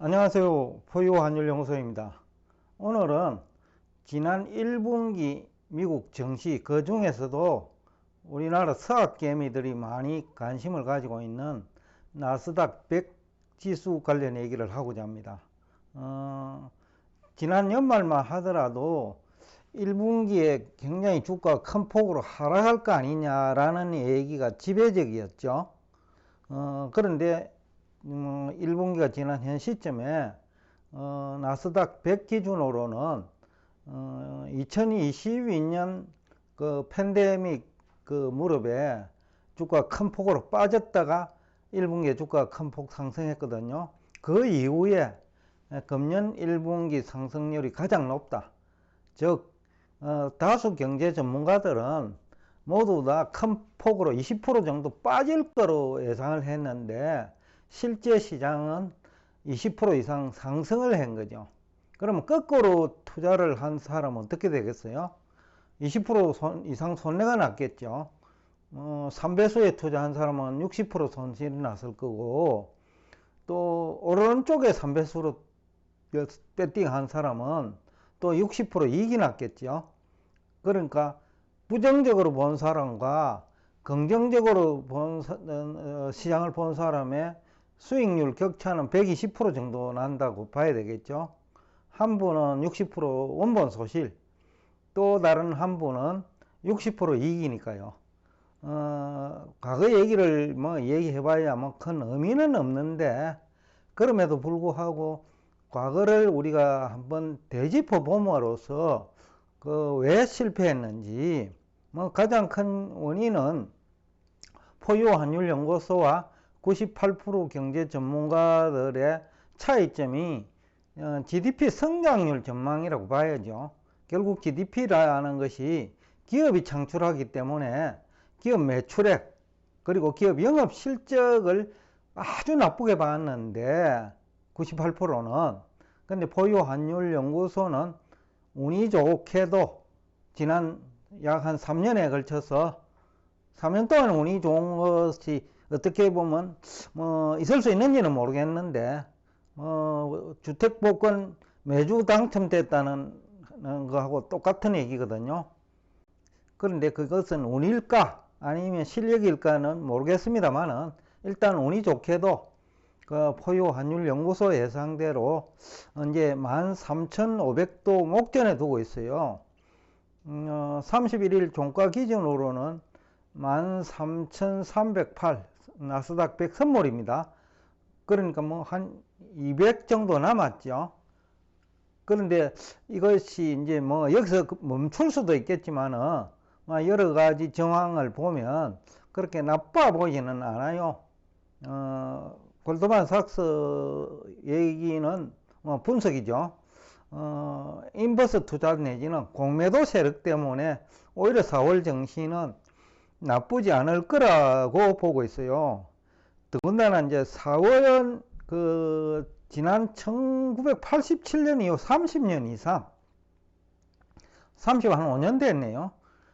안녕하세요. 포유환율연구소입니다. 오늘은 지난 1분기 미국 증시, 그 중에서도 우리나라 서학개미들이 많이 관심을 가지고 있는 나스닥 100 지수 관련 얘기를 하고자 합니다. 지난 연말만 하더라도 1분기에 굉장히 주가가 큰 폭으로 하락할 거 아니냐라는 얘기가 지배적이었죠. 그런데 1분기가 지난 현 시점에 나스닥 100 기준으로는 2022년 그 팬데믹 그 무렵에 주가가 큰 폭으로 빠졌다가 1분기에 주가가 큰 폭 상승했거든요. 그 이후에 금년 1분기 상승률이 가장 높다. 즉 다수 경제 전문가들은 모두 다 큰 폭으로 20% 정도 빠질 거로 예상을 했는데 실제 시장은 20% 이상 상승을 한 거죠. 그러면 거꾸로 투자를 한 사람은 어떻게 되겠어요? 20% 이상 손해가 났겠죠. 3배수에 투자한 사람은 60% 손실이 났을 거고, 또 오르는 쪽에 3배수로 배팅한 사람은 또 60% 이익이 났겠죠. 그러니까 부정적으로 본 사람과 긍정적으로 본 시장을 본 사람의 수익률 격차는 120% 정도 난다고 봐야 되겠죠. 한 분은 60% 원본 소실, 또 다른 한 분은 60% 이익이니까요. 과거 얘기를 얘기해봐야 큰 의미는 없는데, 그럼에도 불구하고 과거를 우리가 한번 되짚어 봄으로써 왜 실패했는지, 가장 큰 원인은 포유환율연구소와 98% 경제 전문가들의 차이점이 GDP 성장률 전망이라고 봐야죠. 결국 GDP라는 것이 기업이 창출하기 때문에 기업 매출액 그리고 기업 영업 실적을 아주 나쁘게 봤는데 98%는, 근데 포유환율연구소는 운이 좋게도 지난 약 한 3년에 걸쳐서 3년 동안 운이 좋은 것이 어떻게 보면 있을 수 있는지는 모르겠는데 주택복권 매주 당첨됐다는 거하고 똑같은 얘기거든요. 그런데 그것은 운일까 아니면 실력일까는 모르겠습니다만은 일단 운이 좋게도 그 포유환율연구소 예상대로 이제 13,500도 목전에 두고 있어요. 31일 종가 기준으로는 13,308 나스닥 100 선물입니다. 그러니까 한 200 정도 남았죠. 그런데 이것이 이제 여기서 멈출 수도 있겠지만은 여러 가지 정황을 보면 그렇게 나빠 보이지는 않아요. 골드만삭스 얘기는 분석이죠. 인버스 투자 내지는 공매도 세력 때문에 오히려 4월 증시는 나쁘지 않을 거라고 보고 있어요. 더군다나 이제 4월은 지난 1987년 이후 30년 이상, 5년 됐네요.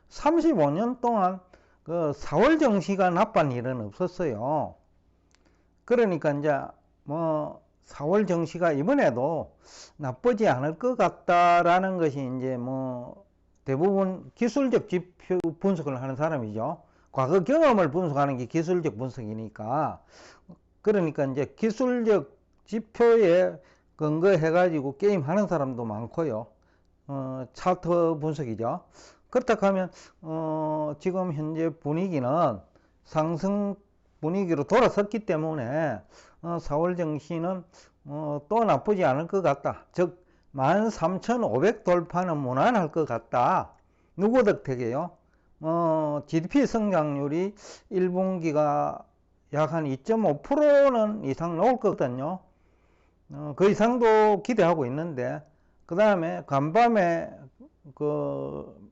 35년 동안 4월 증시가 나쁜 일은 없었어요. 그러니까 이제 4월 증시가 이번에도 나쁘지 않을 것 같다라는 것이 이제 대부분 기술적 지표 분석을 하는 사람이죠. 과거 경험을 분석하는 게 기술적 분석이니까. 그러니까 이제 기술적 지표에 근거해 가지고 게임 하는 사람도 많고요. 차트 분석이죠. 그렇다 하면 지금 현재 분위기는 상승 분위기로 돌아섰기 때문에 4월 증시는 또 나쁘지 않을 것 같다. 즉 13,500 돌파는 무난할 것 같다. 누구 덕택이에요? GDP 성장률이 1분기가 약 한 2.5%는 이상 나올 거거든요. 그 이상도 기대하고 있는데, 그 다음에 간밤에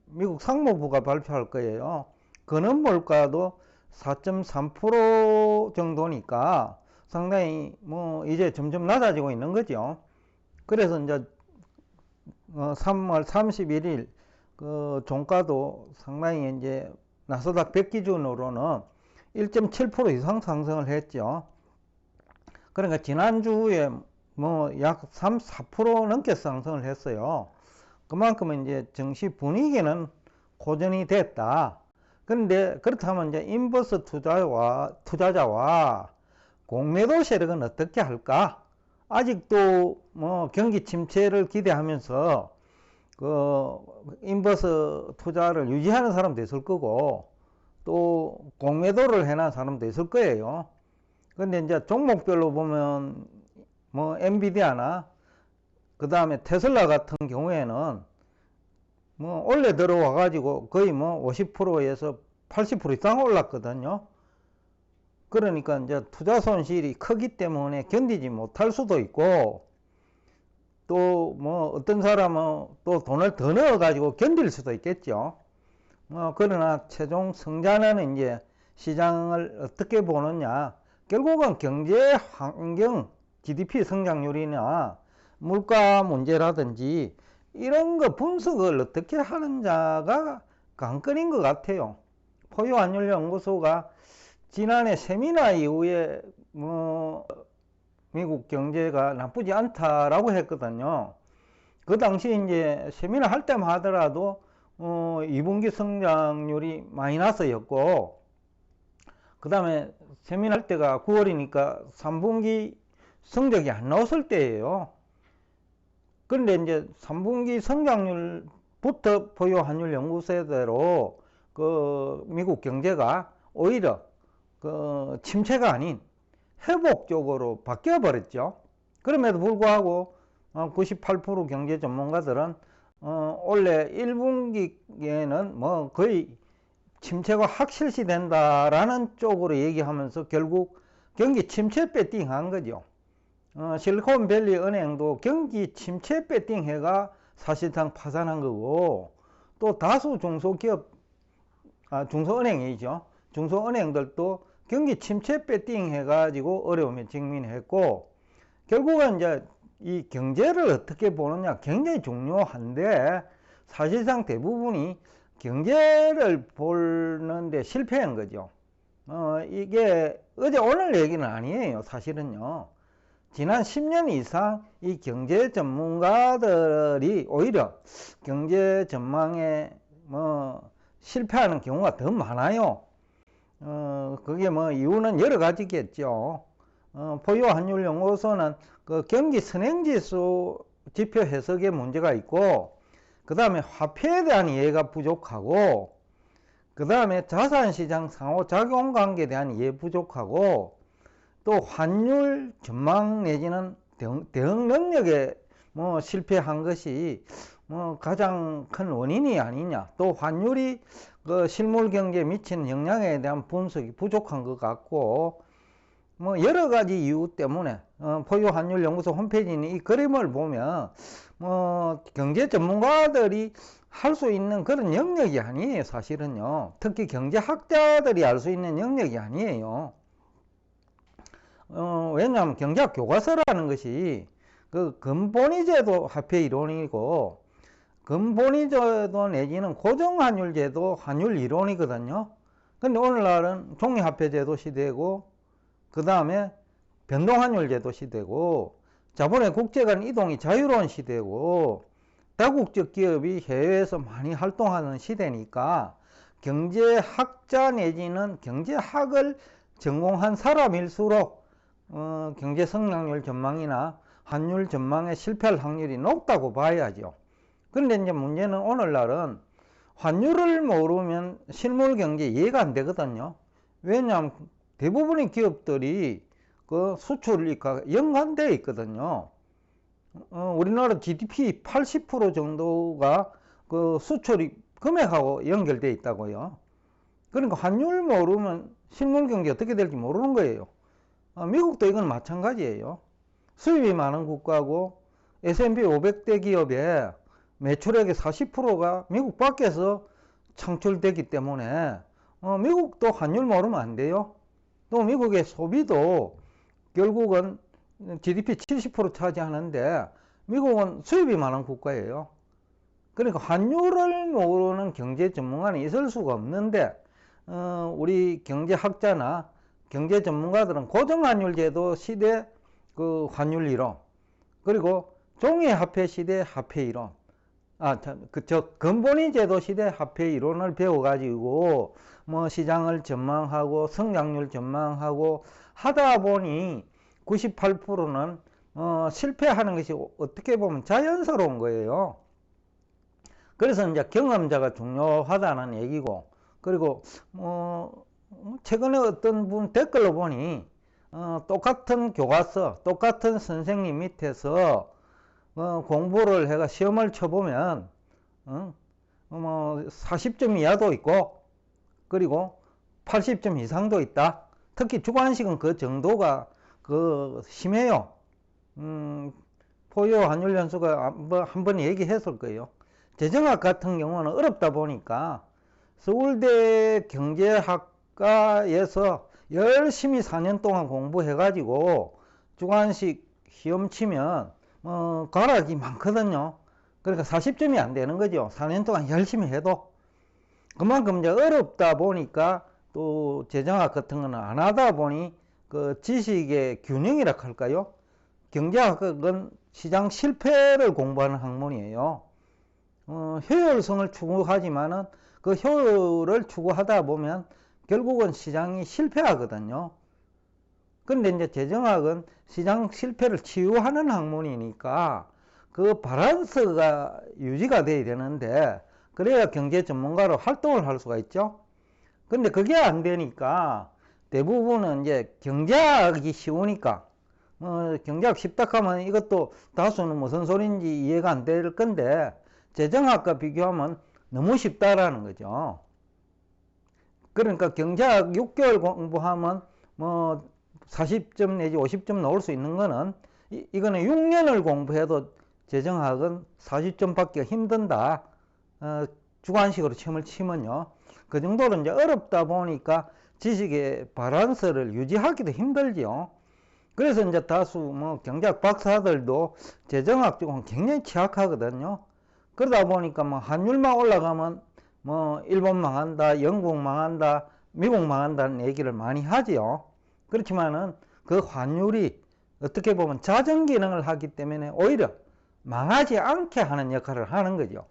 미국 상무부가 발표할 거예요. 근원 물가도 4.3% 정도니까 상당히 이제 점점 낮아지고 있는 거죠. 그래서 이제 3월 31일 종가도 상당히 이제 나스닥 100 기준으로는 1.7% 이상 상승을 했죠. 그러니까 지난주에 뭐 약 3, 4% 넘게 상승을 했어요. 그만큼 이제 증시 분위기는 고전이 됐다. 그런데 그렇다면 이제 인버스 투자자와 공매도 세력은 어떻게 할까? 아직도 뭐 경기 침체를 기대하면서 그 인버스 투자를 유지하는 사람도 있을 거고 또 공매도를 해놓은 사람도 있을 거예요. 근데 이제 종목별로 보면 뭐 엔비디아나 그 다음에 테슬라 같은 경우에는 뭐 원래 들어와 가지고 거의 뭐 50%에서 80% 이상 올랐거든요. 그러니까 이제 투자 손실이 크기 때문에 견디지 못할 수도 있고 또 뭐 어떤 사람은 또 돈을 더 넣어 가지고 견딜 수도 있겠죠. 그러나 최종 승자는 이제 시장을 어떻게 보느냐, 결국은 경제 환경, GDP 성장률이나 물가 문제라든지 이런 거 분석을 어떻게 하는자가 관건인 것 같아요. 포유환율연구소가 지난해 세미나 이후에 뭐 미국 경제가 나쁘지 않다라고 했거든요. 그 당시 이제 세미나 할 때만 하더라도 2분기 성장률이 마이너스였고 그 다음에 세미나 할 때가 9월이니까 3분기 성적이 안 나왔을 때예요. 그런데 이제 3분기 성장률부터 포유환율 연구소대로 그 미국 경제가 오히려 그 침체가 아닌 회복 쪽으로 바뀌어 버렸죠. 그럼에도 불구하고 98% 경제 전문가들은 올해 1분기에는 뭐 거의 침체가 확실시 된다라는 쪽으로 얘기하면서 결국 경기 침체 배팅한 거죠. 실리콘밸리 은행도 경기 침체 배팅해가 사실상 파산한 거고 또 다수 중소기업, 중소은행이죠. 중소은행들도 경기 침체 배팅 해가지고 어려움에 직면했고 결국은 이제 이 경제를 어떻게 보느냐 굉장히 중요한데 사실상 대부분이 경제를 보는데 실패한 거죠. 이게 어제 오늘 얘기는 아니에요. 사실은요. 지난 10년 이상 이 경제 전문가들이 오히려 경제 전망에 뭐 실패하는 경우가 더 많아요. 그게 뭐 이유는 여러 가지겠죠. 포유환율연구소는 그 경기 선행지수 지표 해석에 문제가 있고 그 다음에 화폐에 대한 이해가 부족하고 그 다음에 자산시장 상호작용관계에 대한 이해 부족하고 또 환율 전망 내지는 대응 능력에 뭐 실패한 것이 뭐 가장 큰 원인이 아니냐. 또 환율이 그 실물 경제에 미치는 영향에 대한 분석이 부족한 것 같고 뭐 여러 가지 이유 때문에 포유환율연구소 홈페이지에 이 그림을 보면 뭐 경제 전문가들이 할 수 있는 그런 영역이 아니에요. 사실은요. 특히 경제학자들이 알 수 있는 영역이 아니에요. 왜냐하면 경제학 교과서라는 것이 그 근본위제도 화폐 이론이고 근본위제도 내지는 고정환율제도 환율 이론이거든요. 근데 오늘날은 종이화폐제도 시대고 그 다음에 변동환율제도 시대고 자본의 국제간 이동이 자유로운 시대고 다국적 기업이 해외에서 많이 활동하는 시대니까 경제학자 내지는 경제학을 전공한 사람일수록 경제 성장률 전망이나 환율 전망에 실패할 확률이 높다고 봐야죠. 그런데 이제 문제는 오늘날은 환율을 모르면 실물 경제 이해가 안 되거든요. 왜냐하면 대부분의 기업들이 그 수출이 연관되어 있거든요. 우리나라 GDP 80% 정도가 그 수출이 금액하고 연결되어 있다고요. 그러니까 환율 모르면 실물 경제 어떻게 될지 모르는 거예요. 미국도 이건 마찬가지예요. 수입이 많은 국가고 S&P 500대 기업의 매출액의 40%가 미국 밖에서 창출되기 때문에 미국도 환율 모르면 안 돼요. 또 미국의 소비도 결국은 GDP 70% 차지하는데 미국은 수입이 많은 국가예요. 그러니까 환율을 모르는 경제 전문가는 있을 수가 없는데 우리 경제학자나 경제 전문가들은 고정환율제도 시대 그 환율 이론 그리고 종이화폐 시대 화폐 이론, 근본위 제도 시대 화폐 이론을 배워가지고 뭐 시장을 전망하고 성장률 전망하고 하다 보니 98%는 실패하는 것이 어떻게 보면 자연스러운 거예요. 그래서 이제 경험자가 중요하다는 얘기고, 그리고 최근에 어떤 분 댓글로 보니 똑같은 교과서, 똑같은 선생님 밑에서 공부를 해가 시험을 쳐보면 40점 이하도 있고, 그리고 80점 이상도 있다. 특히 주관식은 그 정도가 심해요. 포유 환율 연수가 한번 얘기했을 거예요. 재정학 같은 경우는 어렵다 보니까 서울대 경제학과에서 열심히 4년 동안 공부해가지고 주관식 시험 치면 과락이 많거든요. 그러니까 40점이 안 되는 거죠. 4년 동안 열심히 해도. 그만큼 이제 어렵다 보니까 또 재정학 같은 거는 안 하다 보니 그 지식의 균형이라 할까요? 경제학은 시장 실패를 공부하는 학문이에요. 효율성을 추구하지만은 그 효율을 추구하다 보면 결국은 시장이 실패하거든요. 근데 이제 재정학은 시장 실패를 치유하는 학문이니까 그 밸런스가 유지가 돼야 되는데, 그래야 경제 전문가로 활동을 할 수가 있죠. 근데 그게 안 되니까 대부분은 이제 경제학이 쉬우니까, 경제학 쉽다 하면 이것도 다수는 무슨 소리인지 이해가 안 될 건데, 재정학과 비교하면 너무 쉽다라는 거죠. 그러니까 경제학 6개월 공부하면 40점 내지 50점 나올 수 있는 거는, 이거는 6년을 공부해도 재정학은 40점 받기가 힘든다. 주관식으로 시험을 치면요. 그 정도로 이제 어렵다 보니까 지식의 밸런스를 유지하기도 힘들죠. 그래서 이제 다수 경제학 박사들도 재정학 쪽은 굉장히 취약하거든요. 그러다 보니까 환율만 올라가면 일본 망한다, 영국 망한다, 미국 망한다는 얘기를 많이 하지요. 그렇지만은 그 환율이 어떻게 보면 자정 기능을 하기 때문에 오히려 망하지 않게 하는 역할을 하는 거죠.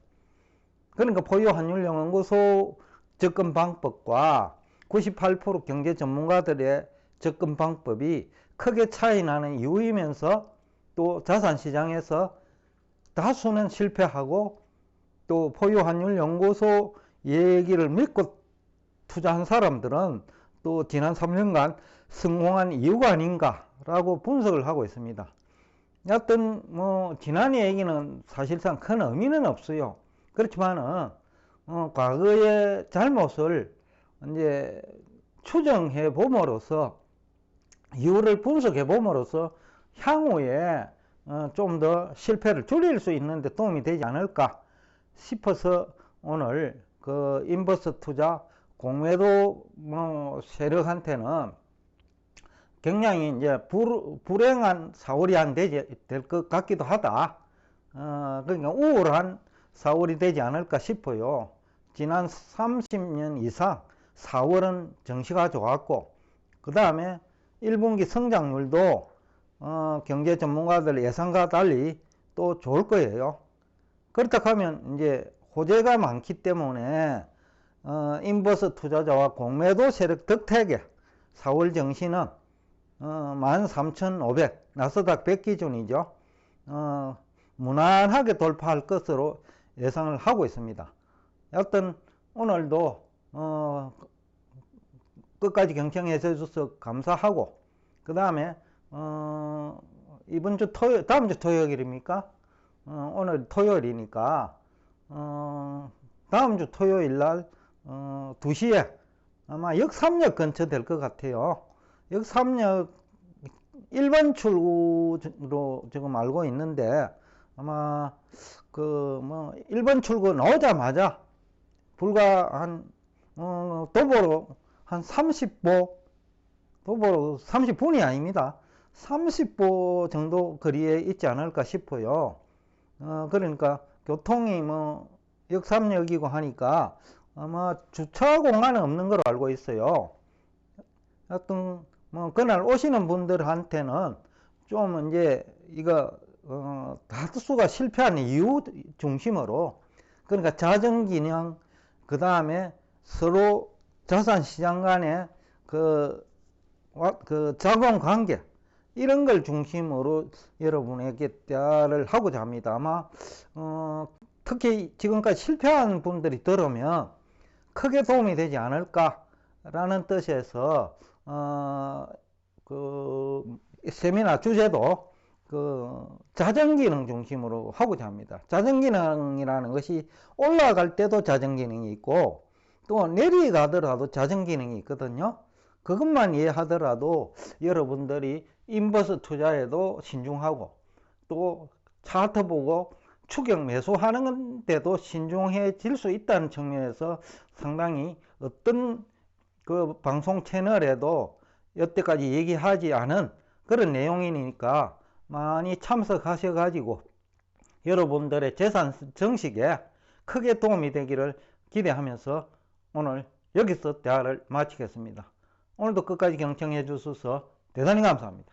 그러니까 포유 환율연구소 접근 방법과 98% 경제 전문가들의 접근 방법이 크게 차이 나는 이유이면서, 또 자산시장에서 다수는 실패하고 또 포유환율연구소 얘기를 믿고 투자한 사람들은 또 지난 3년간 성공한 이유가 아닌가라고 분석을 하고 있습니다. 여하튼 지난 얘기는 사실상 큰 의미는 없어요. 그렇지만은 과거의 잘못을 이제 추정해 봄으로써, 이유를 분석해 봄으로써 향후에 좀 더 실패를 줄일 수 있는데 도움이 되지 않을까 싶어서 오늘 그 인버스 투자 공매도 세력한테는 굉장히 이제 불행한 4월이 안 될 것 같기도 하다. 그러니까 우울한 4월이 되지 않을까 싶어요. 지난 30년 이상 4월은 정시가 좋았고, 그 다음에 1분기 성장률도 경제 전문가들 예상과 달리 또 좋을 거예요. 그렇다 하면 이제 호재가 많기 때문에 인버스 투자자와 공매도 세력 덕택에 4월 정시는 13,500 나스닥 100 기준이죠. 무난하게 돌파할 것으로 예상을 하고 있습니다. 여튼 오늘도 끝까지 경청해 주셔서 감사하고, 그 다음에 이번 주 토요일, 다음 주 토요일입니까? 오늘 토요일이니까 다음 주 토요일 날 2시에 아마 역삼역 근처 될 것 같아요. 역삼역 1번 출구로 지금 알고 있는데, 아마 1번 출구 나오자마자 불과 한 도보로 한 30보, 도보로 30분이 아닙니다. 30보 정도 거리에 있지 않을까 싶어요. 그러니까 교통이 역삼역이고 하니까 아마 주차 공간은 없는 걸로 알고 있어요. 하여튼 그날 오시는 분들한테는 좀 이제 이거 다수가 실패한 이유 중심으로, 그러니까 자정기능, 그 다음에 서로 자산시장 간의 그 작용 관계, 이런 걸 중심으로 여러분에게 대화를 하고자 합니다. 아마 특히 지금까지 실패한 분들이 들으면 크게 도움이 되지 않을까라는 뜻에서 그 세미나 주제도 자정기능 중심으로 하고자 합니다. 자정기능이라는 것이 올라갈 때도 자정기능이 있고 또 내려가더라도 자정기능이 있거든요. 그것만 이해하더라도 여러분들이 인버스 투자에도 신중하고 또 차트 보고 추격 매수하는 데도 신중해질 수 있다는 측면에서 상당히 어떤 그 방송 채널에도 여태까지 얘기하지 않은 그런 내용이니까 많이 참석하셔가지고 여러분들의 재산 정식에 크게 도움이 되기를 기대하면서 오늘 여기서 대화를 마치겠습니다. 오늘도 끝까지 경청해 주셔서 대단히 감사합니다.